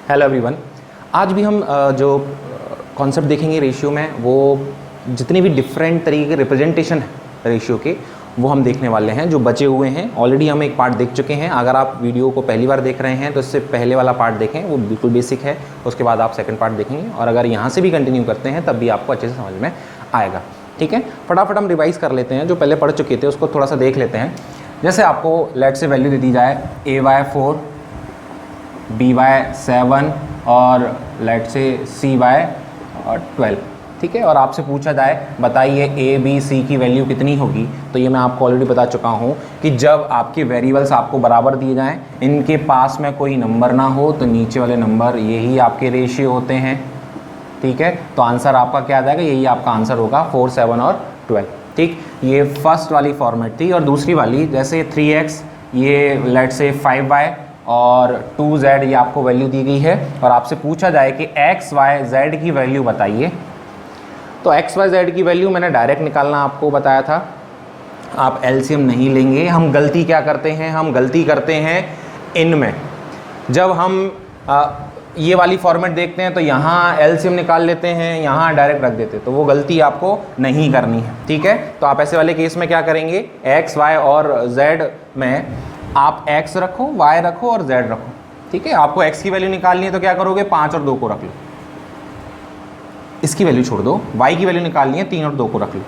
Hello everyone. आज भी हम जो कॉन्सेप्ट देखेंगे रेशियो में, वो जितने भी डिफरेंट तरीके के रिप्रेजेंटेशन है रेशियो के, वो हम देखने वाले हैं। जो बचे हुए हैं ऑलरेडी हम एक पार्ट देख चुके हैं। अगर आप वीडियो को पहली बार देख रहे हैं तो इससे पहले वाला पार्ट देखें, वो बिल्कुल बेसिक है। उसके बाद आप सेकंड पार्ट देखेंगे और अगर यहाँ से भी कंटिन्यू करते हैं तब भी आपको अच्छे से समझ में आएगा। ठीक है, फटाफट हम रिवाइज कर लेते हैं। जो पहले पढ़ चुके थे उसको थोड़ा सा देख लेते हैं। जैसे आपको लेट से वैल्यू दे दी जाए AY4, BY7 और लेट से CY12, ठीक है। और आपसे पूछा जाए बताइए ABC की वैल्यू कितनी होगी, तो ये मैं आपको ऑलरेडी बता चुका हूँ कि जब आपके वेरिएबल्स आपको बराबर दिए जाएं, इनके पास में कोई नंबर ना हो, तो नीचे वाले नंबर यही आपके रेशियो होते हैं। ठीक है, तो आंसर आपका क्या आ जाएगा, यही आपका आंसर होगा 4, 7 और 12। ठीक, ये फर्स्ट वाली फॉर्मेट थी। और दूसरी वाली जैसे 3x, ये लेट से 5y और 2z, ये आपको वैल्यू दी गई है और आपसे पूछा जाए कि x, y, z की वैल्यू बताइए। तो x, y, z की वैल्यू मैंने डायरेक्ट निकालना आपको बताया था। आप एलसीएम नहीं लेंगे। हम गलती क्या करते हैं, हम गलती करते हैं इनमें, जब हम ये वाली फॉर्मेट देखते हैं तो यहाँ एलसीएम निकाल लेते हैं, यहाँ डायरेक्ट रख देते हैं, तो वो गलती आपको नहीं करनी है। ठीक है, तो आप ऐसे वाले केस में क्या करेंगे, x, y और z में आप x रखो, y रखो और z रखो। ठीक है, आपको x की वैल्यू निकालनी है तो क्या करोगे, 5 और 2 को रख लो, इसकी वैल्यू छोड़ दो। y की वैल्यू निकालनी है, 3 और 2 को रख लो।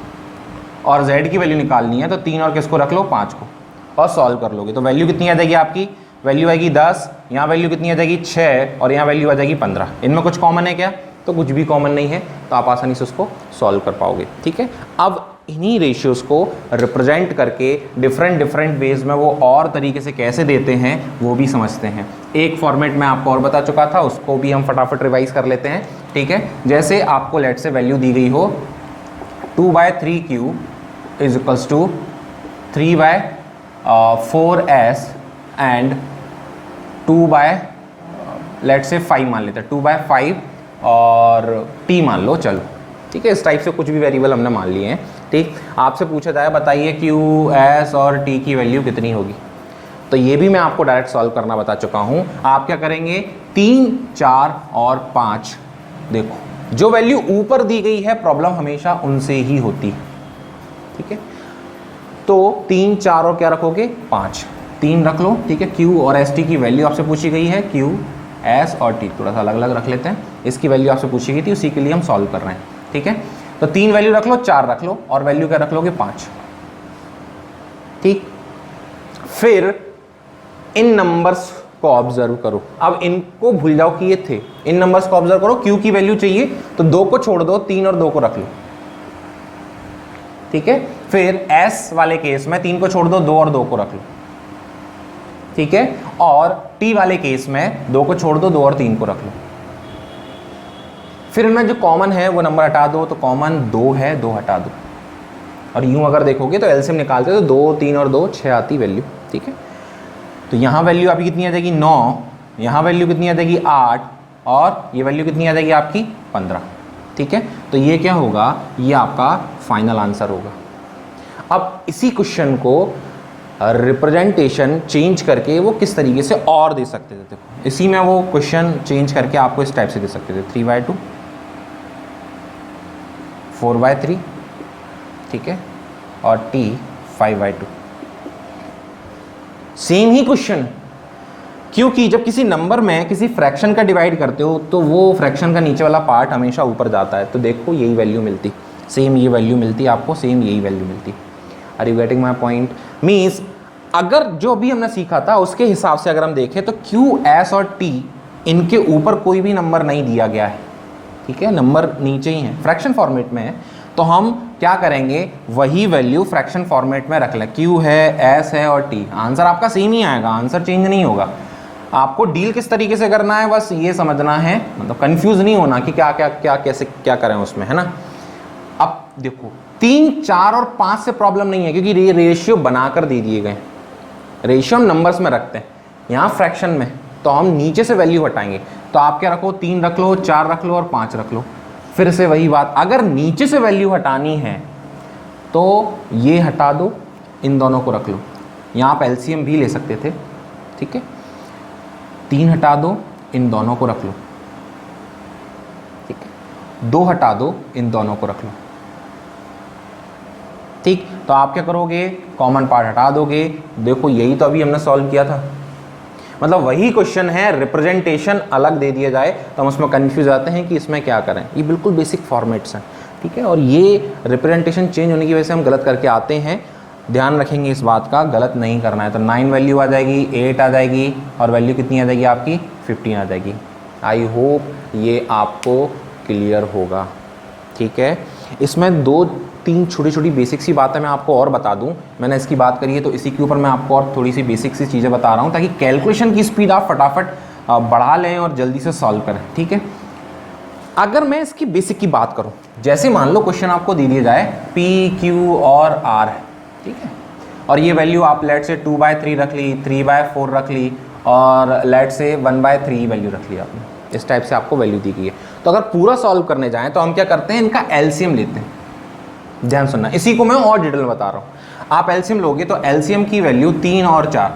और z की वैल्यू निकालनी है तो 3 और किसको रख लो, 5 को, और सॉल्व कर लोगे तो वैल्यू कितनी आ जाएगी आपकी, वैल्यू आएगी 10। यहाँ वैल्यू कितनी आ जाएगी 6 और यहाँ वैल्यू आ जाएगी 15। इनमें कुछ कॉमन है क्या, तो कुछ भी कॉमन नहीं है, तो आप आसानी से उसको सॉल्व कर पाओगे। ठीक है, अब इन्हीं रेशियोज़ को रिप्रेजेंट करके डिफरेंट वेज में वो और तरीके से कैसे देते हैं वो भी समझते हैं। एक फॉर्मेट में आपको और बता चुका था, उसको भी हम फटाफट रिवाइज कर लेते हैं। ठीक है, जैसे आपको लेट से वैल्यू दी गई हो 2/3Q is equals to 3/4S and 2/, let से 5 मान लेते हैं, 2/5 और T मान लो, चलो ठीक है। इस टाइप से कुछ भी वेरिएबल हमने मान लिए हैं। ठीक, आपसे पूछा जाए बताइए Q, S और T की वैल्यू कितनी होगी, तो ये भी मैं आपको डायरेक्ट सॉल्व करना बता चुका हूँ। आप क्या करेंगे, 3, 4 और 5, देखो जो वैल्यू ऊपर दी गई है प्रॉब्लम हमेशा उनसे ही होती है। ठीक है, तो 3, 4 और क्या रखोगे, 5, 3 रख लो। ठीक है, Q और ST की वैल्यू आपसे पूछी गई है, Q, S और T थोड़ा सा अलग अलग रख लेते हैं। इसकी वैल्यू आपसे पूछी गई थी, उसी के लिए हम सॉल्व कर रहे हैं। ठीक है, तो 3 वैल्यू रख लो, 4 रख लो और वैल्यू क्या रख लोगे, 5। ठीक, फिर इन नंबर्स को ऑब्जर्व करो। अब इनको भूल जाओ कि ये थे, इन नंबर्स को ऑब्जर्व करो। Q की वैल्यू चाहिए तो 2 को छोड़ दो, 3 और 2 को रख लो। ठीक है, फिर S वाले केस में 3 को छोड़ दो, 2 और 2 को रख लो। ठीक है, और T वाले केस में 2 को छोड़ दो, 2 और 3 को रख लो। फिर इनमें जो कॉमन है वो नंबर हटा दो, तो कॉमन 2 है, 2 हटा दो। और यूं अगर देखोगे तो एलसीएम निकालते तो 2, 3 और 2 6 आती वैल्यू। ठीक है, तो यहाँ वैल्यू आपकी कितनी आ जाएगी, 9, यहाँ वैल्यू कितनी आ जाएगी, 8, और ये वैल्यू कितनी आ जाएगी आपकी, 15। ठीक है, तो ये क्या होगा, ये आपका फाइनल आंसर होगा। अब इसी क्वेश्चन को रिप्रेजेंटेशन चेंज करके वो किस तरीके से और दे सकते थे, देखो इसी में वो क्वेश्चन चेंज करके आपको इस टाइप से दे सकते थे, 3/2, 4/3, ठीक है, और T 5/2। सेम ही क्वेश्चन, क्योंकि जब किसी नंबर में किसी फ्रैक्शन का डिवाइड करते हो तो वो फ्रैक्शन का नीचे वाला पार्ट हमेशा ऊपर जाता है। तो देखो यही वैल्यू मिलती, सेम ये वैल्यू मिलती आपको, सेम यही वैल्यू मिलती। Are you getting my point? Means अगर जो भी हमने सीखा था उसके हिसाब से अगर हम देखें तो Q, S और T इनके ऊपर कोई भी नंबर नहीं दिया गया है। ठीक है, नंबर नीचे ही है, फ्रैक्शन फॉर्मेट में है, तो हम क्या करेंगे, वही वैल्यू फ्रैक्शन फॉर्मेट में रख लें। Q है, S है और T, आंसर आपका सेम ही आएगा, आंसर चेंज नहीं होगा। आपको डील किस तरीके से करना है बस ये समझना है, मतलब कंफ्यूज नहीं होना कि क्या क्या क्या कैसे क्या करें उसमें, है ना। अब देखो 3, 4 और 5 से प्रॉब्लम नहीं है, क्योंकि ये रेशियो बनाकर दे दिए गए। रेशियो हम नंबर्स में रखते हैं, यहाँ फ्रैक्शन में तो हम नीचे से वैल्यू हटाएंगे। तो आप क्या रखो, 3 रख लो, 4 रख लो और 5 रख लो। फिर से वही बात, अगर नीचे से वैल्यू हटानी है तो ये हटा दो, इन दोनों को रख लो। यहाँ आप एलसीएम भी ले सकते थे। ठीक है, 3 हटा दो इन दोनों को रख लो, ठीक है, 2 हटा दो, इन दोनों को रख लो, ठीक। तो आप क्या करोगे, कॉमन पार्ट हटा दोगे। देखो यही तो अभी हमने सॉल्व किया था, मतलब वही क्वेश्चन है, रिप्रेजेंटेशन अलग दे दिया जाए तो हम उसमें कंफ्यूज आते हैं कि इसमें क्या करें। ये बिल्कुल बेसिक फॉर्मेट्स हैं, ठीक है, और ये रिप्रेजेंटेशन चेंज होने की वजह से हम गलत करके आते हैं। ध्यान रखेंगे इस बात का, गलत नहीं करना है। तो 9 वैल्यू आ जाएगी, 8 आ जाएगी, और वैल्यू कितनी आ जाएगी आपकी 15 आ जाएगी। आई होप ये आपको क्लियर होगा, ठीक है। इसमें 2-3 छोटी छोटी बेसिक सी बातें मैं आपको और बता दूं, मैंने इसकी बात करी है तो इसी के ऊपर मैं आपको और थोड़ी सी बेसिक सी चीज़ें बता रहा हूं ताकि कैलकुलेशन की स्पीड आप फटाफट बढ़ा लें और जल्दी से सॉल्व करें, ठीक है। अगर मैं इसकी बेसिक की बात करूं, जैसे मान लो क्वेश्चन आपको दे दिया जाए P, Q और R है, ठीक है, और ये वैल्यू आप लेट से 2/3 रख ली, 3/4 रख ली, और लेट से 1/3 वैल्यू रख ली आपने। इस टाइप से आपको वैल्यू दी गई है। तो अगर पूरा सॉल्व करने जाएं तो हम क्या करते हैं, इनका एलसीएम लेते हैं। ध्यान सुनना, इसी को मैं और डिटेल बता रहा हूँ। आप एलसीएम लोगे तो एलसीएम की वैल्यू 3 और 4,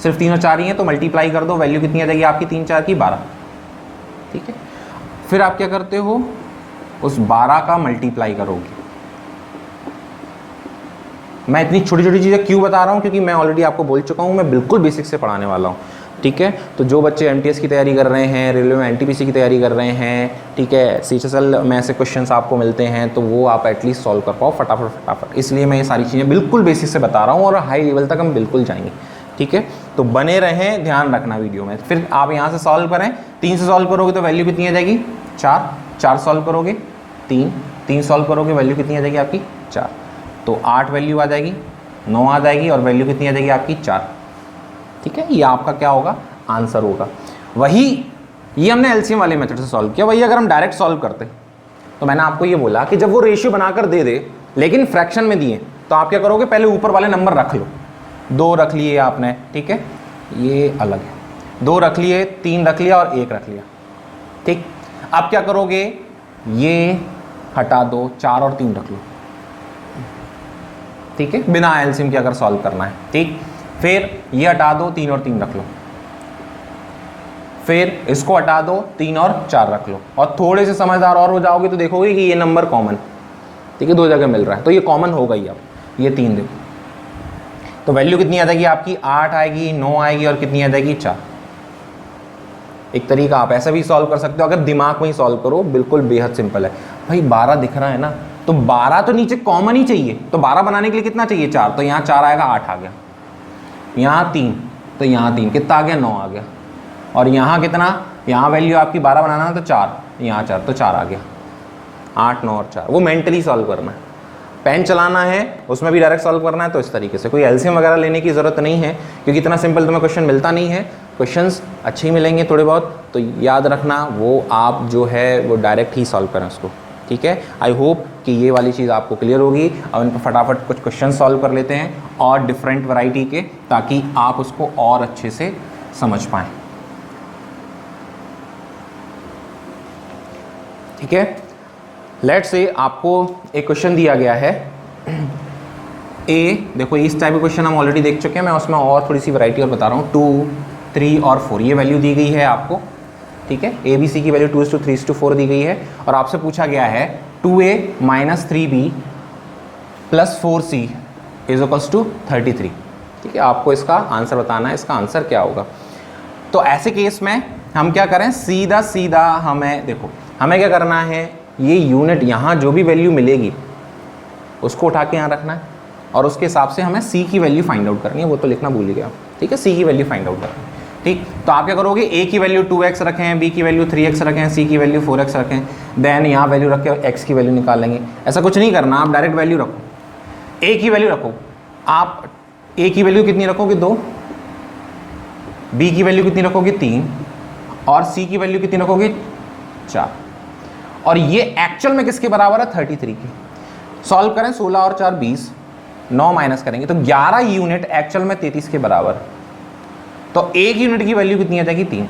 सिर्फ 3 और 4 ही है, तो मल्टीप्लाई कर दो, वैल्यू कितनी आ जाएगी आपकी 3 4 की 12, ठीक है। फिर आप क्या करते हो, उस 12 का मल्टीप्लाई करोगे। मैं इतनी छोटी छोटी चीज़ें क्यों बता रहा हूँ, क्योंकि मैं ऑलरेडी आपको बोल चुका हूँ मैं बिल्कुल बेसिक से पढ़ाने वाला हूँ, ठीक है। तो जो बच्चे एमटीएस की तैयारी कर रहे हैं, रेलवे में एनटीपीसी की तैयारी कर रहे हैं, ठीक है, सीएचएसएल में ऐसे क्वेश्चंस आपको मिलते हैं तो वो आप एटलीस्ट सॉल्व कर पाओ फटाफट। इसलिए मैं ये सारी चीज़ें बिल्कुल बेसिक से बता रहा हूँ और हाई लेवल तक हम बिल्कुल जाएंगे, ठीक है। तो बने रहें, ध्यान रखना वीडियो में। फिर आप यहाँ से सॉल्व करें, 3 से सॉल्व करोगे तो वैल्यू कितनी आ जाएगी 4 सॉल्व करोगे 3 सॉल्व करोगे वैल्यू कितनी आ जाएगी आपकी 4, तो 8 वैल्यू आ जाएगी, 9 आ जाएगी, और वैल्यू कितनी आ जाएगी आपकी 4, ठीक है। ये आपका क्या होगा, आंसर होगा। वही ये हमने एलसीएम वाले मेथड से सॉल्व किया। वही अगर हम डायरेक्ट सॉल्व करते तो मैंने आपको ये बोला कि जब वो रेशियो बनाकर दे दे लेकिन फ्रैक्शन में दिए तो आप क्या करोगे, पहले ऊपर वाले नंबर रख लो। 2 रख लिए आपने, ठीक है, ये अलग है, 2 रख लिए, 3 रख लिया और 1 रख लिया, ठीक। अब क्या करोगे, ये हटा दो, 4 और 3 रख लो, ठीक है, बिना एलसीएम के अगर सॉल्व करना है, ठीक। फिर ये हटा दो, 3 और 3 रख लो, फिर इसको हटा दो, 3 और 4 रख लो, और थोड़े से समझदार और हो जाओगे तो देखोगे कि ये नंबर कॉमन, ठीक है, 2 जगह मिल रहा है तो ये कॉमन होगा ही। अब ये 3 देखो, तो वैल्यू कितनी आ जाएगी आपकी 8 आएगी, 9 आएगी, और कितनी आ जाएगी 4। एक तरीका आप ऐसा भी सॉल्व कर सकते हो, अगर दिमाग में ही सॉल्व करो, बिल्कुल बेहद सिंपल है। भाई 12 दिख रहा है ना, तो 12 तो नीचे कॉमन ही चाहिए, तो 12 बनाने के लिए कितना चाहिए 4, तो यहाँ 4 आएगा, 8 आ गया, यहाँ 3 तो यहाँ 3 कितना आ गया 9 आ गया, और यहाँ कितना, यहाँ वैल्यू आपकी 12 बनाना है तो 4, यहाँ 4 तो 4 आ गया, 8 9 और 4। वो मेंटली सॉल्व करना है, पेन चलाना है उसमें भी डायरेक्ट सॉल्व करना है, तो इस तरीके से कोई एलसीएम वगैरह लेने की ज़रूरत नहीं है, क्योंकि इतना सिंपल तुम्हें क्वेश्चन मिलता नहीं है। क्वेश्चंस अच्छे ही मिलेंगे थोड़े बहुत, तो याद रखना वो आप जो है वो डायरेक्ट ही सॉल्व करें उसको, ठीक है। आई होप कि ये वाली चीज़ आपको क्लियर होगी। अब इन पर फटाफट कुछ क्वेश्चन सॉल्व कर लेते हैं और डिफरेंट वैरायटी के, ताकि आप उसको और अच्छे से समझ पाएँ, ठीक है। लेट्स से आपको एक क्वेश्चन दिया गया है ए, देखो इस टाइप का क्वेश्चन हम ऑलरेडी देख चुके हैं, मैं उसमें और थोड़ी सी वैरायटी और बता रहा हूँ। 2 3 और 4 ये वैल्यू दी गई है आपको, ठीक है। ए बी सी की वैल्यू 2:3:4 दी गई है, और आपसे पूछा गया है 2a - 3b + 4c = 33, ठीक है। आपको इसका आंसर बताना है, इसका आंसर क्या होगा। तो ऐसे केस में हम क्या करें, सीधा सीधा हमें देखो, हमें क्या करना है, ये यूनिट यहाँ जो भी वैल्यू मिलेगी उसको उठा के यहाँ रखना है, और उसके हिसाब से हमें c की वैल्यू फाइंड आउट करनी है, वो तो लिखना भूल गया, ठीक है। c की वैल्यू फाइंड आउट करनी है, ठीक। तो आप क्या करोगे, a की वैल्यू 2x रखें, b की वैल्यू 3x रखें, c की वैल्यू 4x रखें, देन यहाँ वैल्यू रख के x की वैल्यू निकाल लेंगे। ऐसा कुछ नहीं करना, आप डायरेक्ट वैल्यू रखो, a की वैल्यू रखो, आप a की वैल्यू कितनी रखोगे 2, b की वैल्यू कितनी रखोगे 3, और c की वैल्यू कितनी रखोगे 4, और ये एक्चुअल में किसके बराबर है 33 की। सॉल्व करें, 16 और 4 20, 9 माइनस करेंगे तो 11 यूनिट एक्चुअल में 33 के बराबर। तो एक यूनिट की वैल्यू कितनी आ जाएगी 3।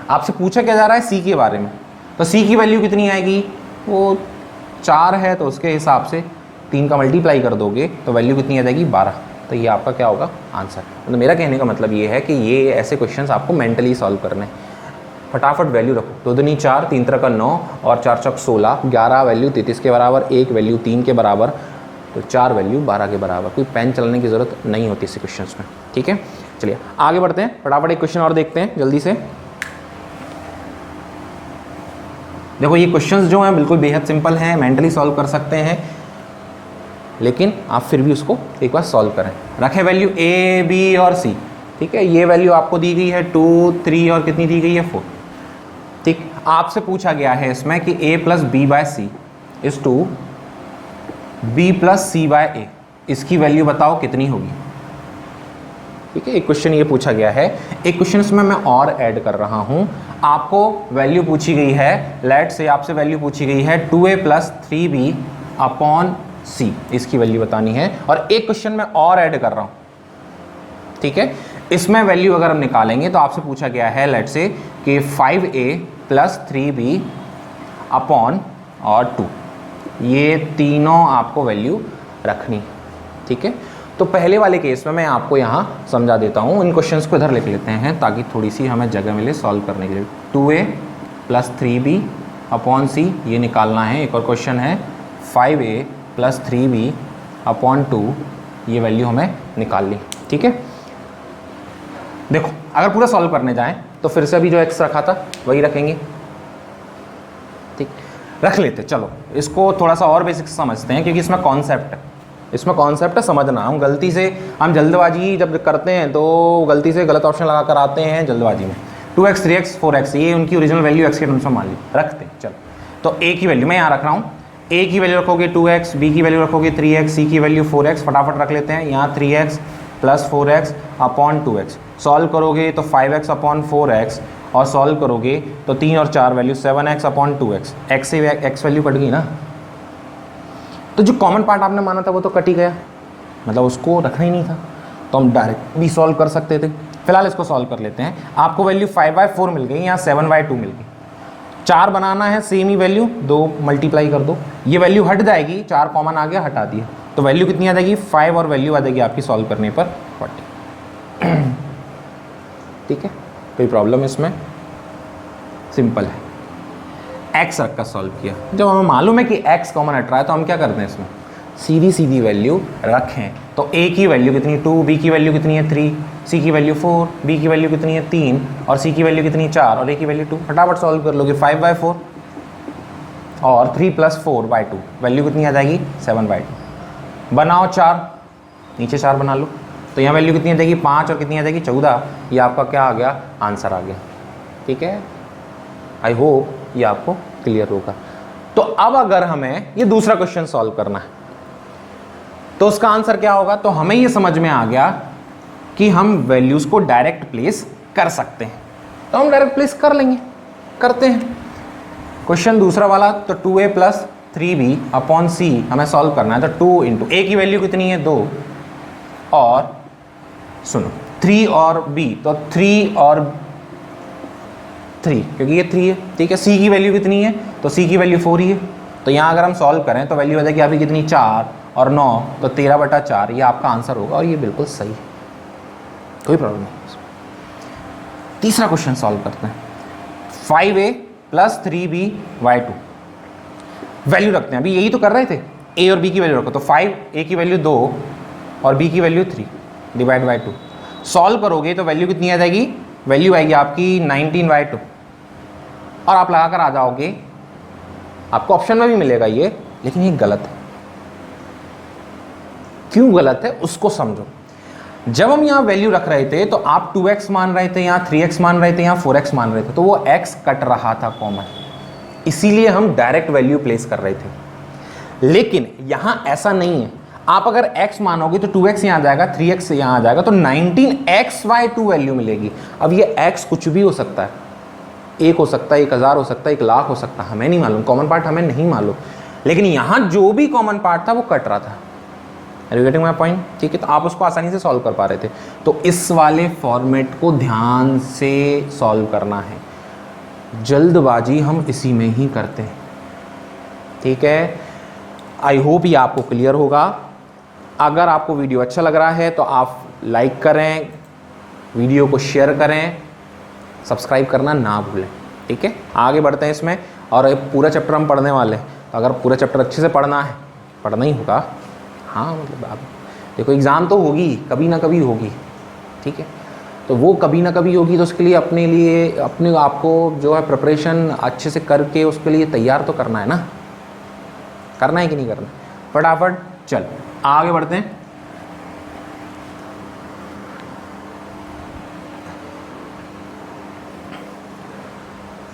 आपसे पूछा क्या जा रहा है सी के बारे में, तो सी की वैल्यू कितनी आएगी, वो 4 है तो उसके हिसाब से 3 का मल्टीप्लाई कर दोगे तो वैल्यू कितनी आ जाएगी 12। तो ये आपका क्या होगा आंसर। तो मेरा कहने का मतलब ये है कि ये ऐसे क्वेश्चंस आपको मेंटली सॉल्व करने हैं। फटाफट वैल्यू रखो, 2 दूनी 4, 3 3 का 9 और 4 चौक 16, 11 वैल्यू 33 के बराबर, 1 वैल्यू 3 के बराबर, तो 4 वैल्यू 12 के बराबर। कोई पेन चलाने की ज़रूरत नहीं होती इस क्वेश्चन में, ठीक है। चलिए आगे बढ़ते हैं, फटाफट एक क्वेश्चन और देखते हैं जल्दी से। देखो ये क्वेश्चंस जो हैं बिल्कुल बेहद सिंपल हैं, मेंटली सॉल्व कर सकते हैं, लेकिन आप फिर भी उसको एक बार सॉल्व करें। रखें वैल्यू ए बी और सी, ठीक है। ये वैल्यू आपको दी गई है 2 3 और कितनी दी गई है 4, ठीक। आपसे पूछा गया है इसमें कि a plus B by C is to B plus C by A, इसकी वैल्यू बताओ कितनी होगी, ठीक है। एक क्वेश्चन ये पूछा गया है, एक क्वेश्चन इसमें मैं और ऐड कर रहा हूं। आपको वैल्यू पूछी गई है, लेट से आपसे वैल्यू पूछी गई है 2a प्लस 3b अपॉन सी, इसकी वैल्यू बतानी है। और एक क्वेश्चन मैं और ऐड कर रहा हूं, ठीक है। इसमें वैल्यू अगर हम निकालेंगे तो आपसे पूछा गया है लेट से कि 5a प्लस 3b अपॉन और 2, ये तीनों आपको वैल्यू रखनी, ठीक है। तो पहले वाले केस में मैं आपको यहाँ समझा देता हूँ, इन क्वेश्चंस को इधर लिख लेते हैं ताकि थोड़ी सी हमें जगह मिले सॉल्व करने के लिए। 2a प्लस 3b अपॉन सी ये निकालना है। एक और क्वेश्चन है 5a प्लस 3b अपॉन 2, ये वैल्यू हमें निकालनी, ठीक है। देखो अगर पूरा सॉल्व करने जाएं तो फिर से अभी जो x रखा था वही रखेंगे, ठीक, रख लेते। चलो इसको थोड़ा सा और बेसिक समझते हैं, क्योंकि इसमें कॉन्सेप्ट है, इसमें कॉन्सेप्ट है समझना। हम गलती से हम जल्दबाजी जब करते हैं तो गलती से गलत ऑप्शन लगा कर आते हैं जल्दबाजी में। 2x 3x 4x ये उनकी ओरिजिनल वैल्यू x के टर्म्स में मान ली, रखते हैं। चलो तो a की वैल्यू मैं यहाँ रख रहा हूँ, a की वैल्यू रखोगे 2x, b की वैल्यू रखोगे 3x, c की वैल्यू 4x। फटाफट रख लेते हैं, यहाँ 3x plus 4x upon 2x। Solve करोगे तो 5x अपॉन 4x, और सॉल्व करोगे तो 3 और 4 value 7x upon 2x। x से x वैल्यू कट गई ना, तो जो कॉमन पार्ट आपने माना था वो तो कट ही गया, मतलब उसको रखना ही नहीं था, तो हम डायरेक्ट भी सॉल्व कर सकते थे। फिलहाल इसको सॉल्व कर लेते हैं। आपको वैल्यू 5/4 मिल गई, यहाँ 7/2 मिल गई। 4 बनाना है, सेम ही वैल्यू 2 मल्टीप्लाई कर दो, ये वैल्यू हट जाएगी, 4 कॉमन आ गया, हटा दिया, तो वैल्यू कितनी आ जाएगी 5, और वैल्यू आ जाएगी आपकी सॉल्व करने पर 40, ठीक है। कोई प्रॉब्लम इसमें, सिंपल है। x रख कर सॉल्व किया, जब हमें मालूम है कि x कॉमन हट रहा है तो हम क्या करते हैं इसमें सीधी सीधी वैल्यू रखें। तो a की वैल्यू कितनी 2, b की वैल्यू कितनी है 3, c की वैल्यू 4, b की वैल्यू कितनी है 3, और c की वैल्यू कितनी 4, और a की वैल्यू 2। फटाफट सॉल्व कर लोगे 5/4 और 3 + 4/2, वैल्यू कितनी आ जाएगी 7/2। बनाओ 4, नीचे 4 बना लो, तो यहाँ वैल्यू कितनी आ जाएगी 5, और कितनी आ जाएगी 14। ये आपका क्या आ गया, आंसर आ गया, ठीक है। आई होप ये आपको क्लियर होगा। तो अब अगर हमें ये दूसरा क्वेश्चन सॉल्व करना है तो उसका आंसर क्या होगा, तो हमें ये समझ में आ गया कि हम वैल्यूज को डायरेक्ट प्लेस कर सकते हैं, तो हम डायरेक्ट प्लेस कर लेंगे, करते हैं। क्वेश्चन दूसरा वाला, तो 2a plus 3b upon c हमें सॉल्व करना है। तो 2 इंटू a की वैल्यू कितनी है 2, और सुनो 3 और b, तो 3 और 3, क्योंकि ये 3 है, ठीक है। c की वैल्यू कितनी है, तो c की वैल्यू 4 ही है, तो यहाँ अगर हम सॉल्व करें तो वैल्यू आ जाएगी आपकी कितनी 4 और 9, तो 13/4 ये आपका आंसर होगा, और ये बिल्कुल सही है, कोई प्रॉब्लम नहीं। तीसरा क्वेश्चन सॉल्व करते हैं। 5a प्लस 3b/2 वैल्यू रखते हैं, अभी यही तो कर रहे थे, a और b की वैल्यू रखो, तो 5a की वैल्यू 2 और b की वैल्यू 3 डिवाइड बाई 2। सॉल्व करोगे तो वैल्यू कितनी आ जाएगी, वैल्यू आएगी आपकी 19/2, और आप लगा कर आ जाओगे। आपको ऑप्शन में भी मिलेगा ये, लेकिन ये गलत है। क्यों गलत है उसको समझो। जब हम यहाँ वैल्यू रख रहे थे तो आप 2x मान रहे थे, यहाँ 3x मान रहे थे, यहाँ 4x मान रहे थे, तो वो x कट रहा था कॉमन, इसीलिए हम डायरेक्ट वैल्यू प्लेस कर रहे थे। लेकिन यहाँ ऐसा नहीं है, आप अगर x मानोगे तो 2x यहाँ आ जाएगा, 3x यहाँ आ जाएगा, तो 19x/2 वैल्यू मिलेगी। अब ये x कुछ भी हो सकता है, 1 हो सकता है, 1000 हो सकता है, 1,00,000 हो सकता है, हमें नहीं मालूम, कॉमन पार्ट हमें नहीं मालूम, लेकिन यहाँ जो भी कॉमन पार्ट था वो कट रहा था। Are you getting my point, ठीक है। तो आप उसको आसानी से सॉल्व कर पा रहे थे, तो इस वाले फॉर्मेट को ध्यान से सॉल्व करना है, जल्दबाजी हम इसी में ही करते हैं, ठीक है। आई होप ये आपको क्लियर होगा। अगर आपको वीडियो अच्छा लग रहा है तो आप लाइक करें, वीडियो को शेयर करें, सब्सक्राइब करना ना भूलें। ठीक है, आगे बढ़ते हैं इसमें। और ये पूरा चैप्टर हम पढ़ने वाले हैं, तो अगर पूरा चैप्टर अच्छे से पढ़ना है, पढ़ना ही होगा। हाँ मतलब आप देखो एग्ज़ाम तो होगी, कभी ना कभी होगी, ठीक है, तो वो कभी ना कभी होगी, तो उसके लिए अपने आपको जो है प्रिपरेशन अच्छे से करके उसके लिए तैयार तो करना है ना, करना है कि नहीं करना। फटाफट चल आगे बढ़ते हैं।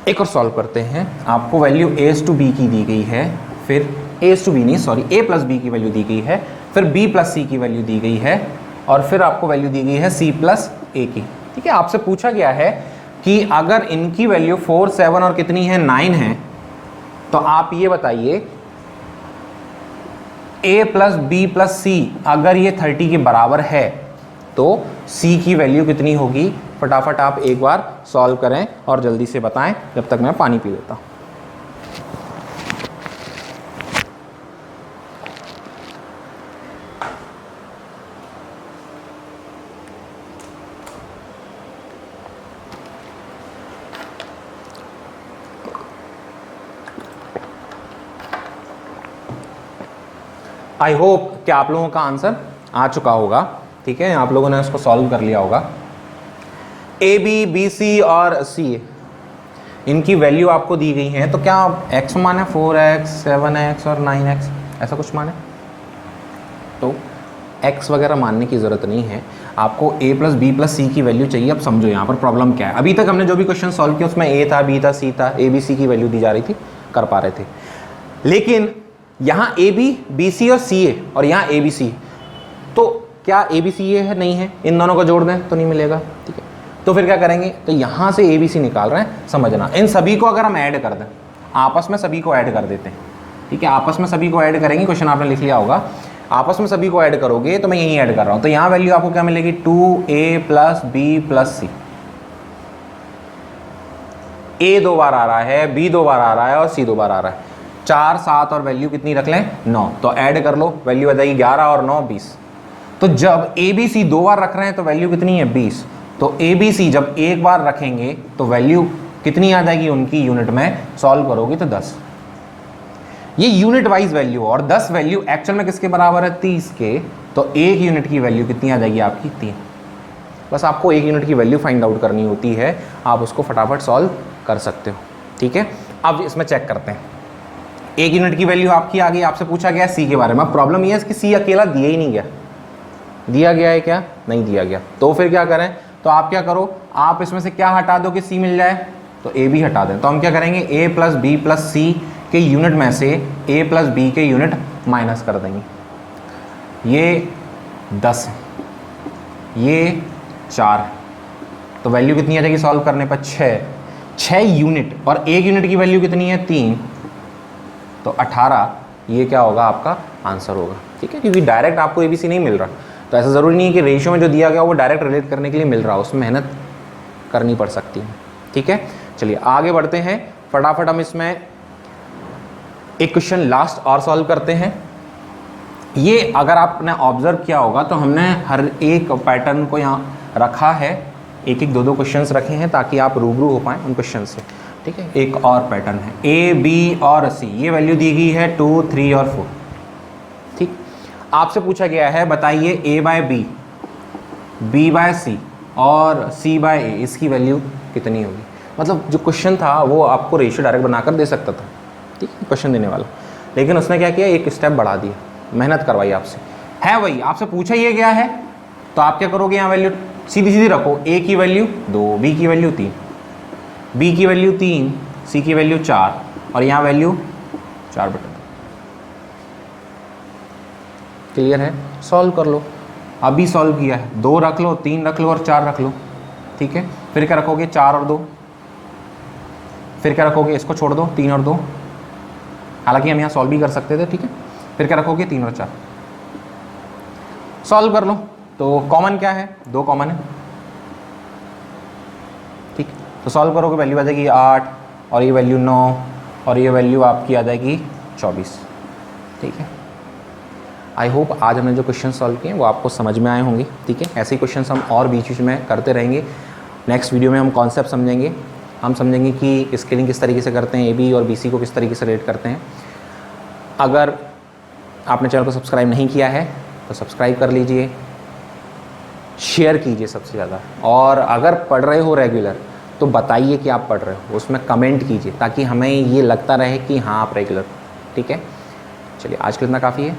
एक और सॉल्व करते हैं। आपको वैल्यू a to b की दी गई है, फिर a to b नहीं सॉरी a प्लस b की वैल्यू दी गई है, फिर b प्लस c की वैल्यू दी गई है, और फिर आपको वैल्यू दी गई है c प्लस a की। ठीक है, आपसे पूछा गया है कि अगर इनकी वैल्यू 4, 7 और कितनी है 9 है, तो आप ये बताइए a plus b plus c अगर ये 30 के बराबर है तो c की वैल्यू कितनी होगी। फटाफट आप एक बार सॉल्व करें और जल्दी से बताएं, जब तक मैं पानी पी लेता हूं। आई होप कि आप लोगों का आंसर आ चुका होगा। ठीक है, आप लोगों ने इसको सॉल्व कर लिया होगा। ए बी बी सी और सी इनकी वैल्यू आपको दी गई है, तो क्या x मान है 4x 7x और 9x, ऐसा कुछ मान है, तो x वगैरह मानने की ज़रूरत नहीं है। आपको a प्लस बी प्लस सी की वैल्यू चाहिए। अब समझो यहाँ पर प्रॉब्लम क्या है। अभी तक हमने जो भी क्वेश्चन सॉल्व किया उसमें a था, b था, c था, a b c की वैल्यू दी जा रही थी, कर पा रहे थे। लेकिन यहाँ a b b c और c है और यहाँ a b c, तो क्या a b c ये है, नहीं है, इन दोनों को जोड़ दें तो नहीं मिलेगा। ठीक है, तो फिर क्या करेंगे, तो यहाँ से a b c निकाल रहे हैं, समझना। इन सभी को अगर हम ऐड कर दें, आपस में सभी को ऐड कर देते हैं। ठीक है, आपस में सभी को ऐड करेंगे, क्वेश्चन आपने लिख लिया होगा, आपस में सभी को ऐड करोगे, तो मैं यहीं ऐड कर रहा हूँ। तो यहाँ वैल्यू आपको क्या मिलेगी 2a plus b plus c। a 2 बार आ रहा है, b 2 बार आ रहा है और c 2 बार आ रहा है। 4, 7 और वैल्यू कितनी रख लें 9, तो ऐड कर लो, वैल्यू आ जाएगी 11 और 9 20। तो जब a b c 2 बार रख रहे हैं तो वैल्यू कितनी है 20। तो a b c जब एक बार रखेंगे तो वैल्यू कितनी आ जाएगी उनकी यूनिट में, सॉल्व करोगे तो 10। ये यूनिट वाइज वैल्यू, और 10 वैल्यू एक्चुअल में किसके बराबर है 30 के, तो एक यूनिट की वैल्यू कितनी आ जाएगी आपकी 3। बस आपको एक यूनिट की वैल्यू फाइंड आउट करनी होती है, आप उसको फटाफट सॉल्व कर सकते हो। ठीक है, अब इसमें चेक करते हैं। एक यूनिट की वैल्यू आपकी आ गई, आपसे पूछा गया सी के बारे में। प्रॉब्लम ये है कि सी अकेला दिया ही नहीं गया, दिया गया है क्या, नहीं दिया गया, तो फिर क्या करें, तो आप क्या करो, आप इसमें से क्या हटा दो कि सी मिल जाए, तो ए भी हटा दें। तो हम क्या करेंगे, ए प्लस बी प्लस सी के यूनिट में से ए प्लस बी के यूनिट माइनस कर देंगे। ये 10 है, ये 4 है, तो वैल्यू कितनी आ जाएगी सॉल्व करने पर 6 यूनिट, और एक यूनिट की वैल्यू कितनी है 3, तो 18। ये क्या होगा आपका आंसर होगा। ठीक है, क्योंकि डायरेक्ट आपको एबीसी नहीं मिल रहा, तो ऐसा ज़रूरी नहीं है कि रेशियो में जो दिया गया वो डायरेक्ट रिलेट करने के लिए मिल रहा, उसमें मेहनत करनी पड़ सकती है। ठीक है, चलिए आगे बढ़ते हैं। फटाफट हम इसमें एक क्वेश्चन लास्ट और सॉल्व करते हैं। ये अगर आपने ऑब्जर्व किया होगा तो हमने हर एक पैटर्न को यहाँ रखा है, एक एक 2-2 क्वेश्चंस रखे हैं ताकि आप रूबरू हो पाएँ उन क्वेश्चन से। ठीक है, एक और पैटर्न है ए बी और सी, ये वैल्यू दी गई है 2, 3 और 4। ठीक, आपसे पूछा गया है बताइए a by B, b by C और c बाय ए, इसकी वैल्यू कितनी होगी। मतलब जो क्वेश्चन था वो आपको रेशियो डायरेक्ट बनाकर दे सकता था, ठीक है, क्वेश्चन देने वाला, लेकिन उसने क्या किया, एक स्टेप बढ़ा दिया, मेहनत करवाई आपसे। है वही आपसे पूछा ये गया है, तो आप क्या करोगे, यहाँ वैल्यू सीधी सीधी रखो, a की वैल्यू 2, b की वैल्यू 3, b की वैल्यू 3, c की वैल्यू 4 और यहाँ वैल्यू 4/2। क्लियर है, सॉल्व कर लो। अभी सॉल्व किया है, 2 रख लो, 3 रख लो और 4 रख लो। ठीक है, फिर क्या रखोगे 4 और 2, फिर क्या रखोगे, इसको छोड़ दो 3 और 2, हालांकि हम यहाँ सॉल्व भी कर सकते थे। ठीक है, फिर क्या रखोगे 3 और 4, सॉल्व कर लो। तो कॉमन क्या है, 2 कॉमन है। ठीक, तो सॉल्व करोगे वैल्यू आ जाएगी 8 और ये वैल्यू 9 और ये वैल्यू आपकी आ जाएगी 24। ठीक है, आई होप आज हमने जो क्वेश्चन सॉल्व किए वो आपको समझ में आए होंगे। ठीक है, ऐसे ही क्वेश्चन हम और बीच बीच में करते रहेंगे। नेक्स्ट वीडियो में हम कॉन्सेप्ट समझेंगे, हम समझेंगे कि स्केलिंग किस तरीके से करते हैं, AB और BC को किस तरीके से रेट करते हैं। अगर आपने चैनल को सब्सक्राइब नहीं किया है तो सब्सक्राइब कर लीजिए, शेयर कीजिए सबसे ज़्यादा, और अगर पढ़ रहे हो रेगुलर तो बताइए कि आप पढ़ रहे हो, उसमें कमेंट कीजिए ताकि हमें ये लगता रहे कि हाँ आप रेगुलर। ठीक है, चलिए आज के इतना काफ़ी है।